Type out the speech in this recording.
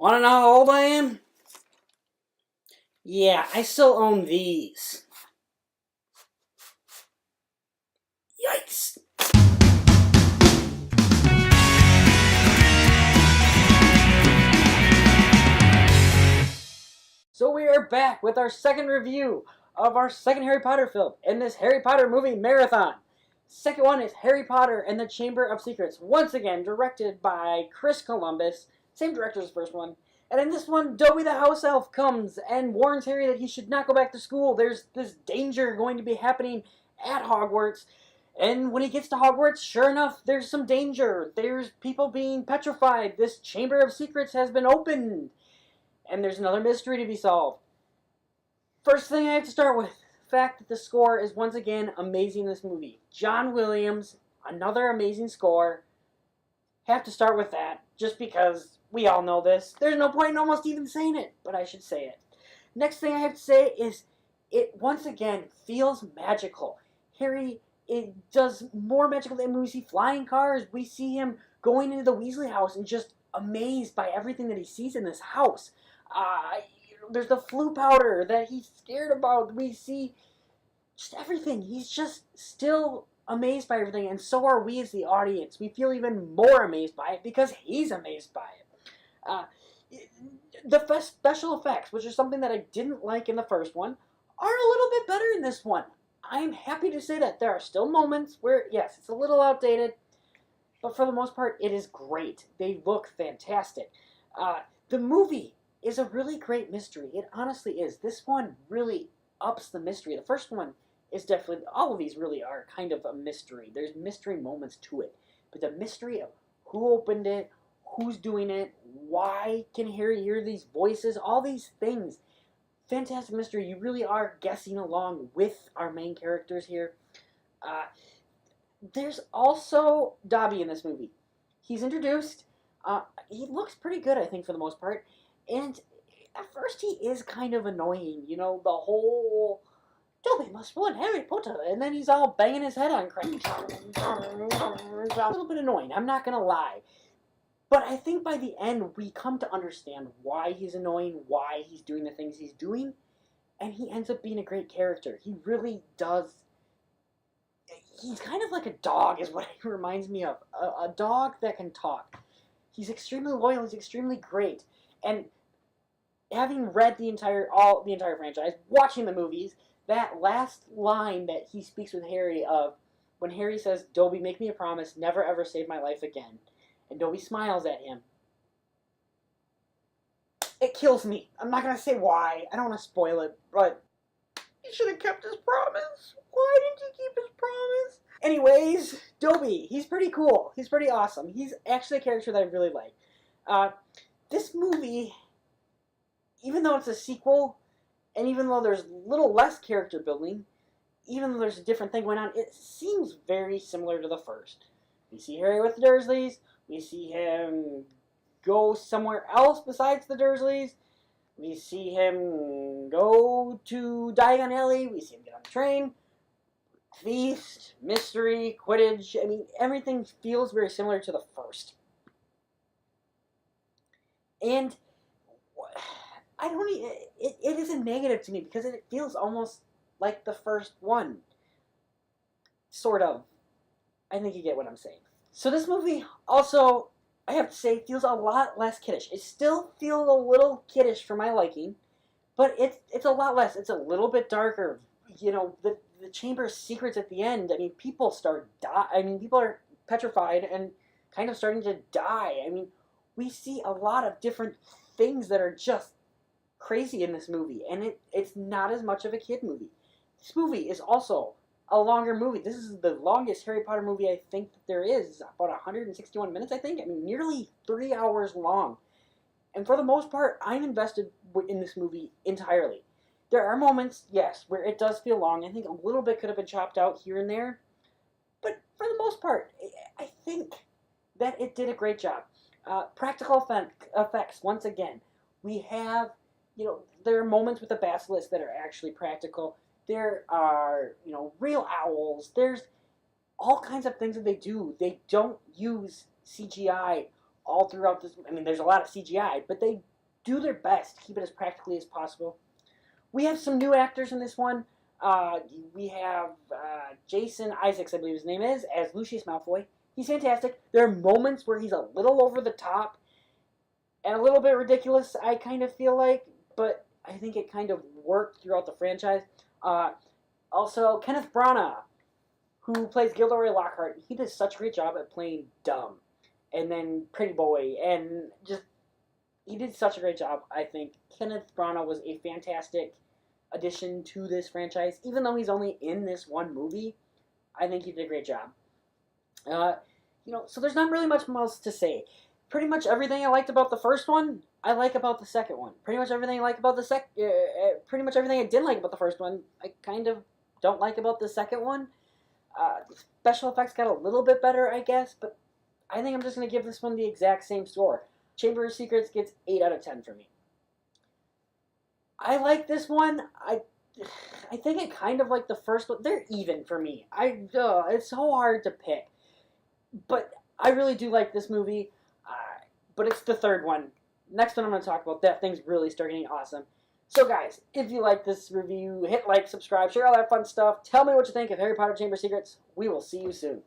Wanna know how old I am? Yeah, I still own these. Yikes. So we are back with our second review of our second Harry Potter film in this Harry Potter movie marathon. Second one is Harry Potter and the Chamber of Secrets, once again directed by Chris Columbus, same director as the first one. And in this one, Dobby the house elf comes and warns Harry that he should not go back to school. There's this danger going to be happening at Hogwarts. And when he gets to Hogwarts, sure enough, there's some danger. There's people being petrified. This Chamber of Secrets has been opened. And there's another mystery to be solved. First thing I have to start with, the fact that the score is once again amazing in this movie. John Williams, another amazing score. Have to start with that, just because we all know this. There's no point in almost even saying it, but I should say it. Next thing I have to say is, it once again feels magical. Harry, it does more magical than we see flying cars. We see him going into the Weasley house and just amazed by everything that he sees in this house. There's the flu powder that he's scared about. We see just everything. He's just still amazed by everything, and so are we as the audience. We feel even more amazed by it because he's amazed by it. The special effects, which is something that I didn't like in the first one, are a little bit better in this one. I'm happy to say that there are still moments where, yes, it's a little outdated, but for the most part, it is great. They look fantastic. The movie is a really great mystery. It honestly is. This one really ups the mystery. The first one is definitely, all of these really are kind of a mystery. There's mystery moments to it. But the mystery of who opened it, who's doing it, why can Harry hear these voices, all these things. Fantastic mystery. You really are guessing along with our main characters here. There's also Dobby in this movie. He's introduced. He looks pretty good, I think, for the most part. And at first he is kind of annoying. You know, the whole Dobby must warn Harry Potter, and then he's all banging his head on crap. A little bit annoying, I'm not going to lie. But I think by the end we come to understand why he's annoying, why he's doing the things he's doing, and he ends up being a great character. He really does. He's kind of like a dog is what he reminds me of. A dog that can talk. He's extremely loyal, he's extremely great. And having read the entire franchise, watching the movies, that last line that he speaks with Harry of when Harry says, "Dobby, make me a promise, never ever save my life again." And Dobby smiles at him. It kills me. I'm not going to say why. I don't want to spoil it, but he should have kept his promise. Why didn't he keep his promise? Anyways, Dobby, he's pretty cool. He's pretty awesome. He's actually a character that I really like. This movie, even though it's a sequel, and even though there's a little less character building, even though there's a different thing going on, it seems very similar to the first. We see Harry with the Dursleys. We see him go somewhere else besides the Dursleys. We see him go to Diagon Alley. We see him get on the train. Feast, mystery, Quidditch. I mean, everything feels very similar to the first. And I don't. It is a negative to me because it feels almost like the first one. Sort of. I think you get what I'm saying. So this movie also, I have to say, feels a lot less kiddish. It still feels a little kiddish for my liking, but it's a lot less. It's a little bit darker. You know, the Chamber of Secrets at the end. I mean, people people are petrified and kind of starting to die. I mean, we see a lot of different things that are just crazy in this movie, and it's not as much of a kid movie. This movie is also a longer movie. This is the longest Harry Potter movie I think that there is. About 161 minutes, I think. I mean, nearly 3 hours long. And for the most part, I'm invested in this movie entirely. There are moments, yes, where it does feel long. I think a little bit could have been chopped out here and there. But for the most part, I think that it did a great job. Practical effects, once again. We have, there are moments with the basilisk that are actually practical. There are, real owls. There's all kinds of things that they do. They don't use CGI all throughout this. I mean, there's a lot of CGI, but they do their best to keep it as practically as possible. We have some new actors in this one. We have Jason Isaacs, I believe his name is, as Lucius Malfoy. He's fantastic. There are moments where he's a little over the top and a little bit ridiculous, I kind of feel like, but I think it kind of worked throughout the franchise. Also, Kenneth Branagh, who plays Gilderoy Lockhart, he does such a great job at playing dumb. And then Pretty Boy, and just, he did such a great job, I think. Kenneth Branagh was a fantastic addition to this franchise. Even though he's only in this one movie, I think he did a great job. So there's not really much else to say. Pretty much everything I liked about the first one, I like about the second one. Pretty much everything I like about the pretty much everything I didn't like about the first one, I kind of don't like about the second one. The special effects got a little bit better, I guess, but I think I'm just going to give this one the exact same score. Chamber of Secrets gets 8 out of 10 for me. I like this one. I think I kind of like the first one. They're even for me. It's so hard to pick. But I really do like this movie. But it's the third one. Next one I'm going to talk about, that thing's really starting getting awesome. So guys, if you like this review, hit like, subscribe, share all that fun stuff. Tell me what you think of Harry Potter Chamber of Secrets. We will see you soon.